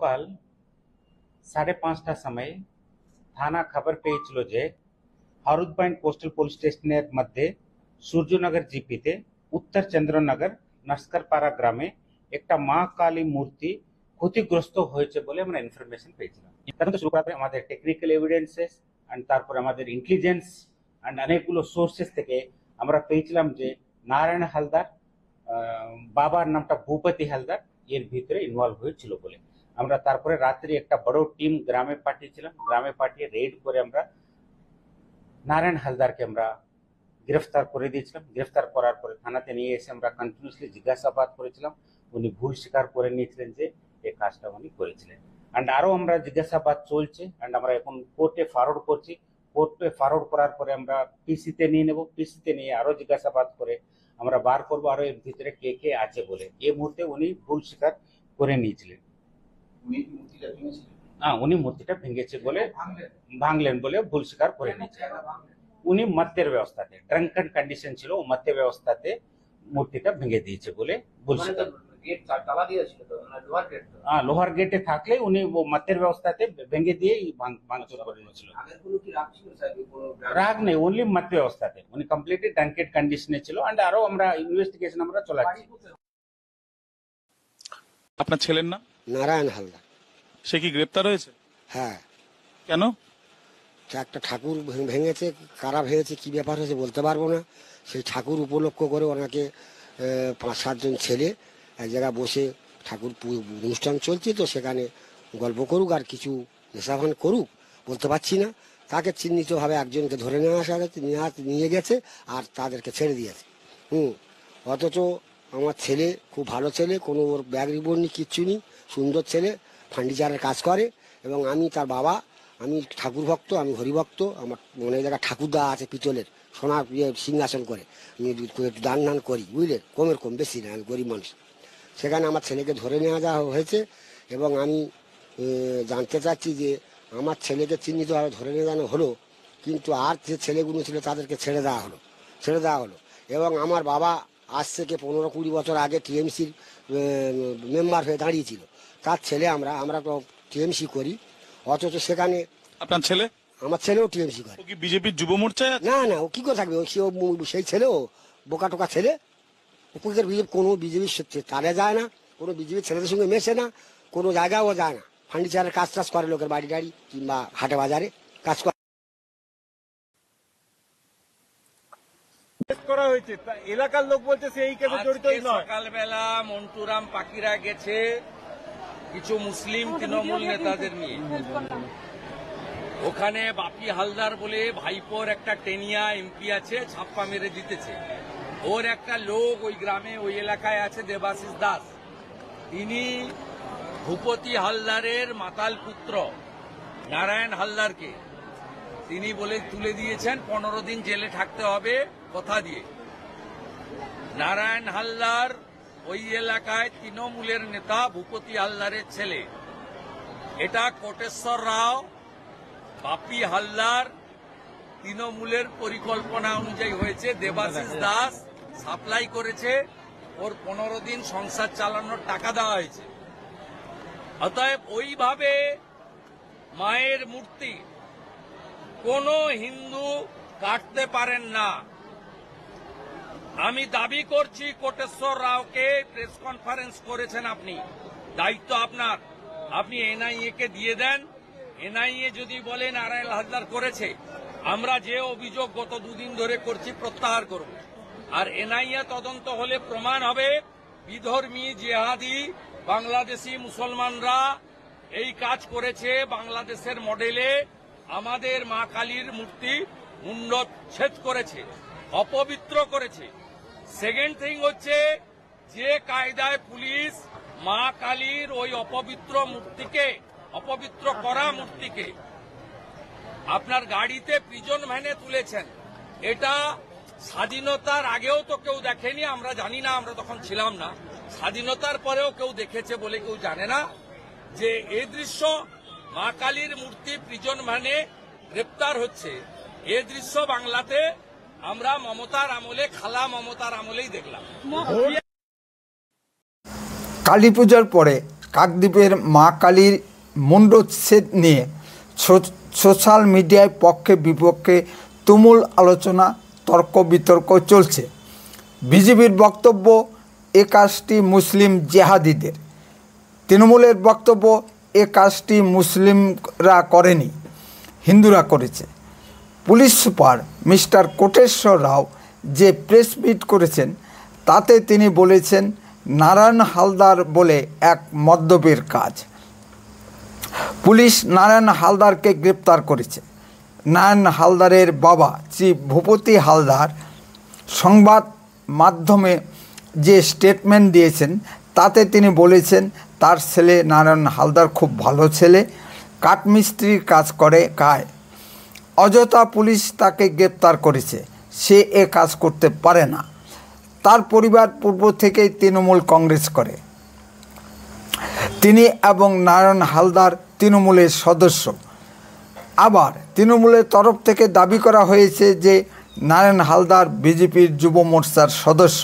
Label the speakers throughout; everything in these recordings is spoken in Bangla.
Speaker 1: গতকাল 5:30টার সময় থানা খবর পেয়েছিল যে হারুদ পয়েন্ট কোস্টাল পুলিশ স্টেশনের মধ্যে সূর্যনগর জিপিতে উত্তর চন্দ্রনগর নস্করপাড়া গ্রামে একটা মা কালী মূর্তি ক্ষতিগ্রস্ত হয়েছে বলে আমরা ইনফরমেশন পেয়েছিলাম। তদন্ত শুরু করার পরে আমাদের টেকনিক্যাল এভিডেন্সেস এন্ড তারপরে আমাদের ইন্টেলিজেন্স এন্ড অনেকগুলো সোর্সেস থেকে আমরা পেয়েছিলাম যে নারায়ণ হালদার, বাবার নামটা ভূপতি হালদার, এর ভিতরে ইনভলভ হয়েছিল বলে আমরা তারপরে রাত্রি একটা বড় টিম গ্রামে পাঠিয়েছিলাম। গ্রামে পাঠিয়ে রেড করে আমরা নারায়ণ হালদারকে আমরা গ্রেফতার করে দিয়েছিলাম। গ্রেফতার করার পরে থানাতে নিয়ে এসে আমরা কন্টিনিউসলি জিজ্ঞাসাবাদ করেছিলাম। উনি ভুল স্বীকার করে নিয়েছিলেন যে এই কাজটা উনি করেছিলেন। অ্যান্ড আরও আমরা জিজ্ঞাসাবাদ চলছে অ্যান্ড আমরা এখন কোর্টে ফরওয়ার্ড করছি। কোর্টে ফরওয়ার্ড করার পরে আমরা পিসিতে নিয়ে নেব। পিসিতে নিয়ে আরও জিজ্ঞাসাবাদ করে আমরা বার করবো আরও এর ভিতরে কে কে আছে বলে। এই মুহূর্তে উনি ভুল স্বীকার করে নিয়েছিলেন। উনি মূর্তিটা ভেঙেছে বলে ভাঙলেন বলে ভুল স্বীকার করে নিয়েছিলেন। উনি মত্যের ব্যবস্থাতে ড্রাঙ্কেন কন্ডিশন ছিল, মত্যের ব্যবস্থাতে মূর্তিটা ভেঙে দিয়েছে বলে ভুল স্বীকার। লোহার গেটে থাকলে উনি মত্যের ব্যবস্থাতে ভেঙে দিয়ে ভাঙচুর করে নিয়েছিল। রাগ নেই, অনলি মত্য ব্যবস্থাতে উনি কমপ্লিটলি ড্রাঙ্কেন কন্ডিশনে ছিল। এন্ড আরো আমরা ইনভেস্টিগেশন আমরা চালাচ্ছি।
Speaker 2: আপনার ছেলের নাম?
Speaker 3: নারায়ণ হালদার।
Speaker 2: সে কি গ্রেপ্তার হয়েছে?
Speaker 3: হ্যাঁ।
Speaker 2: কেন?
Speaker 3: একটা ঠাকুর ভেঙেছে, কারা ভেঙেছে কি ব্যাপার হয়েছে বলতে পারবো না। সেই ঠাকুর উপলক্ষ করে ওনাকে 5-7 জন ছেলে এক জায়গায় বসে ঠাকুর অনুষ্ঠান চলছে, তো সেখানে গল্প করুক আর কিছু নেশাভান করুক বলতে পারছি না। তাকে চিহ্নিতভাবে একজনকে ধরে নিয়ে গেছে আর তাদেরকে ছেড়ে দিয়েছে। অথচ আমার ছেলে খুব ভালো ছেলে, কোনো ওর ব্যাগ রিপোর্ট নেই, কিচ্ছু নেই, সুন্দর ছেলে, ফার্নিচারের কাজ করে। এবং আমি তার বাবা, আমি ঠাকুর ভক্ত, আমি হরিভক্ত। আমার মনে জায়গায় ঠাকুর দেওয়া আছে পিতলের, সোনার সিংহাসন করে। আমি একটু দান দান করি, বুঝলে, কমের কম, বেশি না, আমি গরিব মানুষ। সেখানে আমার ছেলেকে ধরে নিয়ে যাওয়া হয়েছে এবং আমি জানতে চাচ্ছি যে আমার ছেলেকে চিহ্নিতভাবে ধরে নিয়ে যাওয়া হলো, কিন্তু আর যে ছেলেগুলো ছিল তাদেরকে ছেড়ে দেওয়া হলো। এবং আমার বাবা আজ থেকে 15-20 বছর আগে টিএমসির মেম্বার হয়ে দাঁড়িয়েছিল। তার ছেলে আমরা তো টিএমসি করি, অথচ সেখানে
Speaker 2: আপনার ছেলে?
Speaker 3: আমার ছেলেও টিএমসি করে।
Speaker 2: ও কি বিজেপির যুব মোর্চায়?
Speaker 3: না, ও কি করে থাকবে, সেই ছেলেও বোকা টোকা ছেলে। কোনো বিজেপির তারে যায় না, কোনো বিজেপির ছেলেদের সঙ্গে মেশে না, কোনো জায়গায় ও যায় না। ফার্নিচারের কাজ টাজ করে, লোকের বাড়ি টাড়ি কিংবা হাটে বাজারে কাজ করে।
Speaker 4: এলাকার লোক বলছে সেই কেসে জড়িত নয়।
Speaker 5: সকালবেলা মন্টুরাম পাকিরা গেছে কিছু মুসলিম তৃণমূল নেতাদের নিয়ে। ওখানে বাপি হালদার বলে ভাইপোর একটা টেনিয়া এমপি আছে, ছাপ্পা মেরে জিতেছে। ওর একটা লোক ওই গ্রামে ওই এলাকায় আছে, দেবাশিস দাস। তিনি ভূপতি হালদারের মাতাল পুত্র নারায়ণ হালদারকে তিনি বলে তুলে দিয়েছেন 15 দিন জেলে থাকতে হবে কথা দিয়ে। নারায়ণ হালদার ওই এলাকায় তৃণমূলের নেতা ভূপতি হালদারের ছেলে। এটা কোটেশ্বর রাও, বাপি হালদার তৃণমূলের পরিকল্পনা অনুযায়ী হয়েছে। দেবাশিস দাস সাপ্লাই করেছে, ওর 15 দিন সংসার চালানোর টাকা দেওয়া হয়েছে। অতএব ওইভাবে মায়ের মূর্তি কোন হিন্দু কাটতে পারেন না। আমি দাবি করছি কোটেশ্বর রাওকে প্রেস কনফারেন্স করেছেন আপনি, দায়িত্ব আপনার, আপনি এনআইএ কে দিয়ে দেন। এনআইএ যদি বলে নারায়ণ হালদার করেছে, আমরা যে অভিযোগ গত 2 দিন ধরে করছি প্রত্যাহার করব। আর এনআইএ তদন্ত হলে প্রমাণ হবে বিধর্মী জিহাদি বাংলাদেশি মুসলমানরা এই কাজ করেছে। বাংলাদেশের মডেলে আমাদের মা কালীর মূর্তি মুণ্ডচ্ছেদ করেছে, অপবিত্র করেছে। সেকেন্ড থিং হচ্ছে, যে কায়দায় পুলিশ মা কালীর ওই অপবিত্র মূর্তিকে, অপবিত্র করা মূর্তিকে আপনার গাড়িতে প্রিজন ভ্যানে তুলেছেন, এটা স্বাধীনতার আগেও তো কেউ দেখেনি। আমরা জানি না, আমরা তখন ছিলাম না। স্বাধীনতার পরেও কেউ দেখেছে বলে কেউ জানে না যে এই দৃশ্য মা কালীর মূর্তি প্রিজন ভ্যানে গ্রেপ্তার হচ্ছে। এই দৃশ্য বাংলাতে আমরা মমতার আমলে, খালা মমতার আমলেই দেখলাম।
Speaker 6: কালী পূজার পরে কাকদ্বীপের মা কালীর মুণ্ডচ্ছেদ নিয়ে সোশ্যাল মিডিয়ায় পক্ষে বিপক্ষে তুমুল আলোচনা, তর্ক বিতর্ক চলছে। বিজেপির বক্তব্য এ কাজটি মুসলিম জেহাদিদের, তৃণমূলের বক্তব্য এ কাজটি মুসলিমরা করেনি, হিন্দুরা করেছে। পুলিশ সুপার মিস্টার কোটেশ্বর রাও যে প্রেস মিট করেছেন তাতে তিনি বলেছেন নারায়ণ হালদার বলে এক মদ্যপের কাজ। পুলিশ নারায়ণ হালদারকে গ্রেপ্তার করেছে। নারায়ণ হালদারের বাবা শ্রী ভূপতি হালদার সংবাদ মাধ্যমে যে স্টেটমেন্ট দিয়েছেন তাতে তিনি বলেছেন তার ছেলে নারায়ণ হালদার খুব ভালো ছেলে, কাঠমিস্ত্রির কাজ করে খায়। অযথা পুলিশ তাকে গ্রেপ্তার করেছে, সে এ কাজ করতে পারে না। তার পরিবার পূর্ব থেকেই তৃণমূল কংগ্রেস করে। তিনি এবং নারায়ণ হালদার তৃণমূলের সদস্য। আবার তৃণমূলের তরফ থেকে দাবি করা হয়েছে যে নারায়ণ হালদার বিজেপির যুব মোর্চার সদস্য।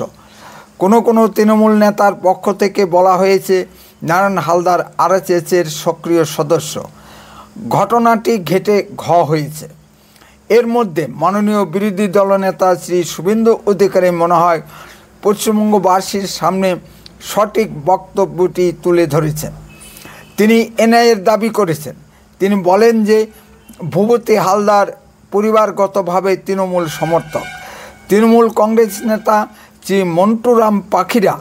Speaker 6: কোনো তৃণমূল নেতার পক্ষ থেকে বলা হয়েছে নারায়ণ হালদার আরএসএসের সক্রিয় সদস্য। ঘটনাটি ঘেটে হয়েছে। এর মধ্যে মাননীয় বিরোধী দলনেতা শ্রী শুভেন্দু অধিকারী মনে হয় পশ্চিমবঙ্গবাসীর সামনে সঠিক বক্তব্যটি তুলে ধরেছেন। তিনি এনআইএর দাবি করেছেন। তিনি বলেন যে ভূপতি হালদার পরিবারগতভাবে তৃণমূল সমর্থক। তৃণমূল কংগ্রেস নেতা শ্রী মন্টুরাম পাখিরা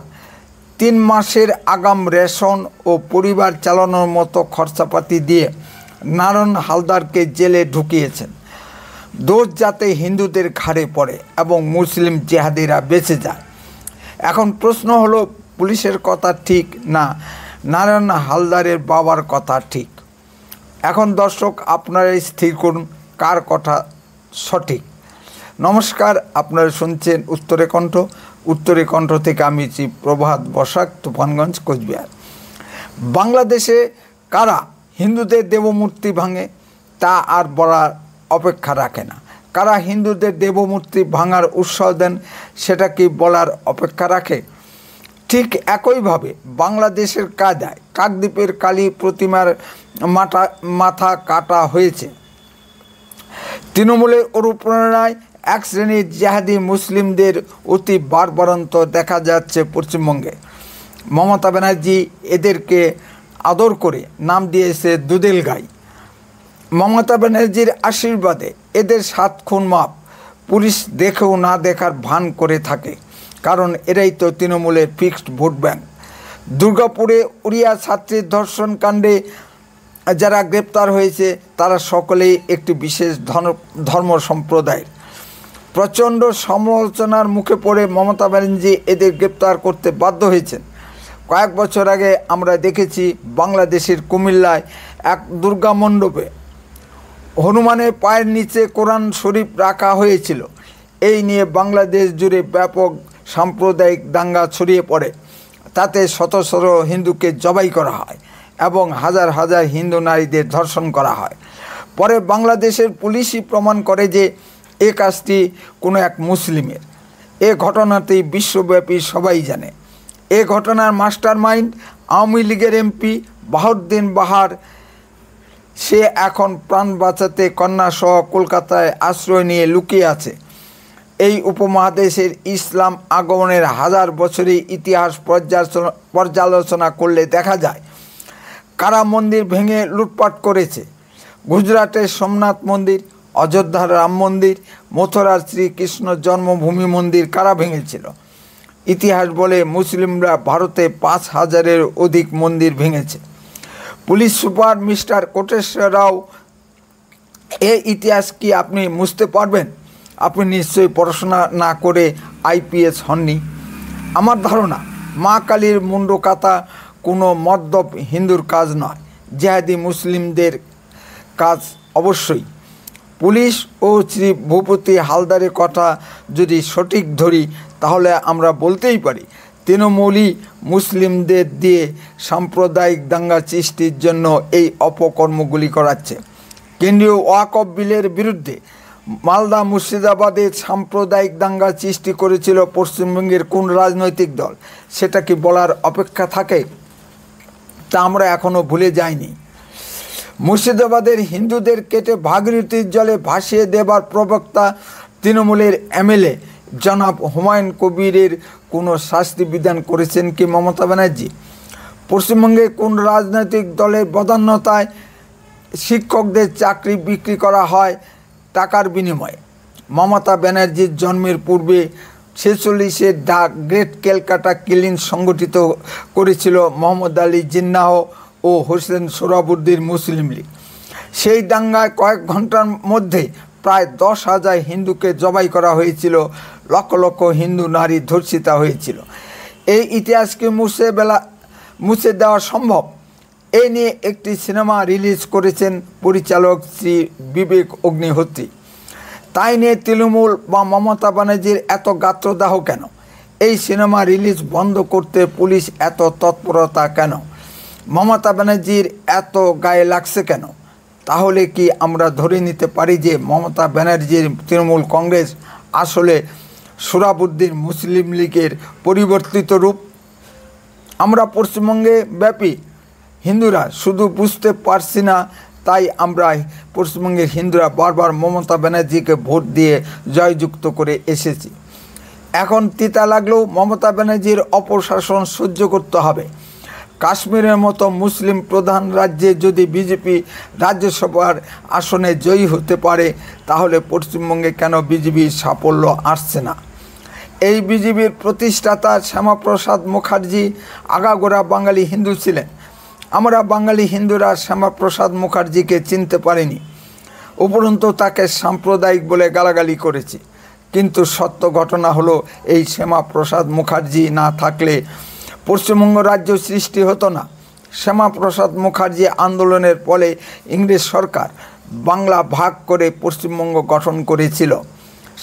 Speaker 6: 3 মাসের আগাম রেশন ও পরিবার চালানোর মতো খরচাপাতি দিয়ে নারায়ণ হালদারকে জেলে ঢুকিয়েছেন। দোষ যাতে হিন্দুদের ঘাড়ে পড়ে এবং মুসলিম জেহাদিরা বেঁচে যায়। এখন প্রশ্ন হলো পুলিশের কথা ঠিক না নারায়ণ হালদারের বাবার কথা ঠিক? এখন দর্শক আপনারাই স্থির করুন কার কথা সঠিক। নমস্কার, আপনারা শুনছেন উত্তরে কণ্ঠ। উত্তরে কণ্ঠ থেকে আমি শ্রী প্রভাত বসাক, তুফানগঞ্জ, কোচবিহার। বাংলাদেশে কারা হিন্দুদের দেবমূর্তি ভাঙে তা আর বলার অপেক্ষা রাখে না। কারা হিন্দুদের দেবমূর্তি ভাঙার উৎসাহ দেন সেটা কি বলার অপেক্ষা রাখে? ঠিক একইভাবে বাংলাদেশের কায়দায় কাকদ্বীপের কালী প্রতিমার মাথা কাটা হয়েছে। তৃণমূলের অনুপ্রেরণায় এক শ্রেণীর জেহাদি মুসলিমদের অতি বাড়বাড়ন্ত দেখা যাচ্ছে পশ্চিমবঙ্গে। মমতা ব্যানার্জি এদেরকে আদর করে নাম দিয়েছে দুধেল গাই। মমতা ব্যানার্জির আশীর্বাদে এদের 7 খুন মাপ। পুলিশ দেখেও না দেখার ভান করে থাকে, কারণ এরাই তো তৃণমূলের ফিক্সড ভোট ব্যাংক। দুর্গাপুরে উড়িয়া ছাত্রীর ধর্ষণ কাণ্ডে যারা গ্রেপ্তার হয়েছে তারা সকলেই একটি বিশেষ ধর্ম সম্প্রদায়ের। প্রচণ্ড সমালোচনার মুখে পড়ে মমতা ব্যানার্জি এদের গ্রেপ্তার করতে বাধ্য হয়েছেন। কয়েক বছর আগে আমরা দেখেছি বাংলাদেশের কুমিল্লায় এক দুর্গা মণ্ডপে হনুমানের পায়ের নিচে কোরআন শরীফ রাখা হয়েছিল। এই নিয়ে বাংলাদেশ জুড়ে ব্যাপক সাম্প্রদায়িক দাঙ্গা ছড়িয়ে পড়ে। তাতে শত শত হিন্দুকে জবাই করা হয় এবং হাজার হাজার হিন্দু নারীদের ধর্ষণ করা হয়। পরে বাংলাদেশের পুলিশই প্রমাণ করে যে এ কাজটি কোনো এক মুসলিমের। এ ঘটনাটি বিশ্বব্যাপী সবাই জানে। এ ঘটনার মাস্টার মাইন্ড আওয়ামী লীগের এমপি বাহাউদ্দিন বাহার। সে এখন প্রাণ বাঁচাতে কন্যাসহ কলকাতায় আশ্রয় নিয়ে লুকিয়ে আছে। এই উপমহাদেশের ইসলাম আগমনের 1000 বছরের ইতিহাস পর্যালোচনা করলে দেখা যায় কারা মন্দির ভেঙে লুটপাট করেছে। গুজরাটের সোমনাথ মন্দির, অযোধ্যার রাম মন্দির, মথুরার শ্রীকৃষ্ণ জন্মভূমি মন্দির কারা ভেঙেছিল? ইতিহাস বলে মুসলিমরা ভারতে 5000-এর অধিক মন্দির ভেঙেছে। পুলিশ সুপার মিস্টার কোটেশ্বর রাও, এই ইতিহাস কি আপনি মুছতে পারবেন? আপনি নিশ্চয়ই পড়াশোনা না করে আইপিএস হননি। আমার ধারণা মা কালীর মুন্ড কাতা কোনো মদ্যপ হিন্দুর কাজ নয়, জেহাদি মুসলিমদের কাজ অবশ্যই। পুলিশ ও শ্রী ভূপতি হালদারের কথা যদি সঠিক ধরি তাহলে আমরা বলতেই পারি তৃণমূলই মুসলিমদের দিয়ে সাম্প্রদায়িক দাঙ্গা সৃষ্টির জন্য এই অপকর্মগুলি করাচ্ছে। কেন্দ্রীয় ওয়াকফ বিলের বিরুদ্ধে মালদা মুর্শিদাবাদে সাম্প্রদায়িক দাঙ্গা সৃষ্টি করেছিল পশ্চিমবঙ্গের কোন রাজনৈতিক দল? সেটা কি বলার অপেক্ষা থাকে? তা আমরা এখনও ভুলে যাইনি। মুর্শিদাবাদের হিন্দুদের কেটে ভাগীরথীর জলে ভাসিয়ে দেবার প্রবক্তা তৃণমূলের এমএলএ জনাব হুমায়ুন কবিরের কোনো শাস্তি বিধান করেছেন কি মমতা ব্যানার্জি? পশ্চিমবঙ্গে কোন রাজনৈতিক দলের বদান্যতায় শিক্ষকদের চাকরি বিক্রি করা হয় টাকার বিনিময়ে? মমতা ব্যানার্জির জন্মের পূর্বে 46-এ দ্য গ্রেট ক্যালকাটা কিলিং সংগঠিত করেছিল মোহাম্মদ আলী জিন্নাহ ও হোসেন সোহরাবুদ্দিন মুসলিম লীগ। সেই দাঙ্গায় কয়েক ঘন্টার মধ্যে প্রায় 10,000 হিন্দুকে জবাই করা হয়েছিল, লক্ষ লক্ষ হিন্দু নারী ধর্ষিতা হয়েছিল। এই ইতিহাসকে মুছে দেওয়া সম্ভব? এ নিয়ে একটি সিনেমা রিলিজ করেছেন পরিচালক শ্রী বিবেক অগ্নিহোত্রী। তাই নিয়ে তৃণমূল বা মমতা ব্যানার্জির এত গাত্রদাহ কেন? এই সিনেমা রিলিজ বন্ধ করতে পুলিশ এত তৎপরতা কেন? মমতা ব্যানার্জির এত গায়ে লাগছে কেন? তাহলে কি আমরা ধরে নিতে পারি যে মমতা ব্যানার্জির তৃণমূল কংগ্রেস আসলে সোহরাবুদ্দিন মুসলিম লীগের পরিবর্তিত রূপ? আমরা পশ্চিমবঙ্গে ব্যাপী হিন্দুরা শুধু বুঝতে পারছি না, তাই আমরা পশ্চিমবঙ্গের হিন্দুরা বারবার মমতা ব্যানার্জিকে ভোট দিয়ে জয়যুক্ত করে এসেছি। এখন তিতা লাগলেও মমতা ব্যানার্জির অপশাসন সহ্য করতে হবে। কাশ্মীরের মতো মুসলিম প্রধান রাজ্যে যদি বিজেপি রাজ্যসভার আসনে জয়ী হতে পারে, তাহলে পশ্চিমবঙ্গে কেন বিজেপির সাফল্য আসছে না? এই বিজেপির প্রতিষ্ঠাতা শ্যামাপ্রসাদ মুখার্জি আগাগোড়া বাঙালি হিন্দু ছিলেন। আমরা বাঙালি হিন্দুরা শ্যামাপ্রসাদ মুখার্জিকে চিনতে পারিনি, উপরন্তু তাকে সাম্প্রদায়িক বলে গালাগালি করেছি। কিন্তু সত্য ঘটনা হলো, এই শ্যামাপ্রসাদ মুখার্জি না থাকলে পশ্চিমবঙ্গ রাজ্য সৃষ্টি হতো না। শ্যামাপ্রসাদ মুখার্জি আন্দোলনের ফলে ইংরেজ সরকার বাংলা ভাগ করে পশ্চিমবঙ্গ গঠন করেছিল।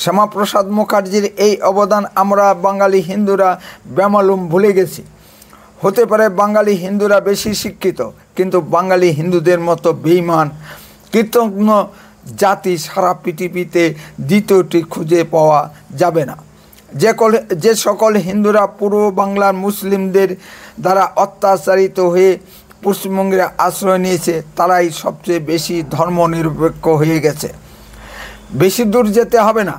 Speaker 6: শ্যামাপ্রসাদ মুখার্জির এই অবদান আমরা বাঙালি হিন্দুরা বেমালুম ভুলে গেছি। হতে পারে বাঙালি হিন্দুরা বেশি শিক্ষিত, কিন্তু বাঙালি হিন্দুদের মতো বেঈমান কৃতজ্ঞ জাতি সারা পৃথিবীতে দ্বিতীয়টি খুঁজে পাওয়া যাবে না। যে সকল হিন্দুরা পূর্ব বাংলার মুসলিমদের দ্বারা অত্যাচারিত হয়ে পশ্চিমবঙ্গে আশ্রয় নিয়েছে, তারাই সবচেয়ে বেশি ধর্মনিরপেক্ষ হয়ে গেছে। বেশি দূর যেতে হবে না,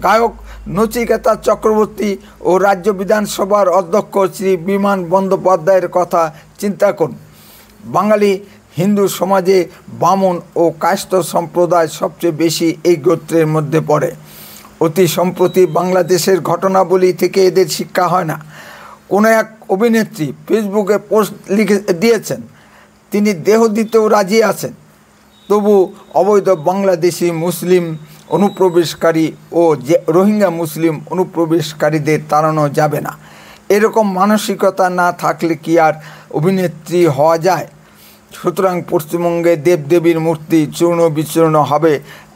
Speaker 6: গায়ক নচিকেতা চক্রবর্তী ও রাজ্য বিধানসভার অধ্যক্ষ শ্রী বিমান বন্দ্যোপাধ্যায়ের কথা চিন্তা করুন। বাঙালি হিন্দু সমাজে বামন ও কায়স্থ সম্প্রদায় সবচেয়ে বেশি এই গোত্রের মধ্যে পড়ে। অতি সম্প্রতি বাংলাদেশের ঘটনাবলী থেকে এদের শিক্ষা হয় না। কোনো এক অভিনেত্রী ফেসবুকে পোস্ট লিখে দিয়েছেন, তিনি দেহ দিতেও রাজি আছেন, তবু অবৈধ বাংলাদেশি মুসলিম অনুপ্রবেশকারী ও রোহিঙ্গা মুসলিম অনুপ্রবেশকারীদের তাড়ানো যাবে না। এরকম মানসিকতা না থাকলে কি আর অভিনেত্রী হওয়া যায়? সুতরাং পশ্চিমবঙ্গে দেবদেবীর মূর্তি চূর্ণ বিচূর্ণ হবে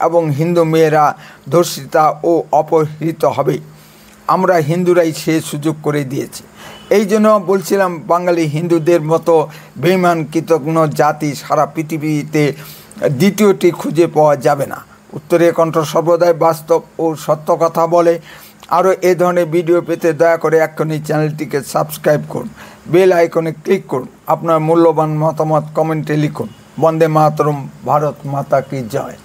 Speaker 6: এবং হিন্দু মেয়েরা ধর্ষিতা ও অপহৃত হবে। আমরা হিন্দুরাই সে সুযোগ করে দিয়েছি। এই জন্য বলছিলাম, বাঙালি হিন্দুদের মতো বেঈমান কৃতজ্ঞ জাতি সারা পৃথিবীতে দ্বিতীয়টি খুঁজে পাওয়া যাবে না। উত্তরীয় কণ্ঠ সর্বদাই বাস্তব ও সত্য কথা বলে। আরও এ ধরনের ভিডিও পেতে দয়া করে এক্ষুনি চ্যানেলটিকে সাবস্ক্রাইব করুন, বেল আইকনে ক্লিক করুন, আপনার মূল্যবান মতামত কমেন্টে লিখুন। বন্দে মাতরম, ভারত মাতা কি জয়।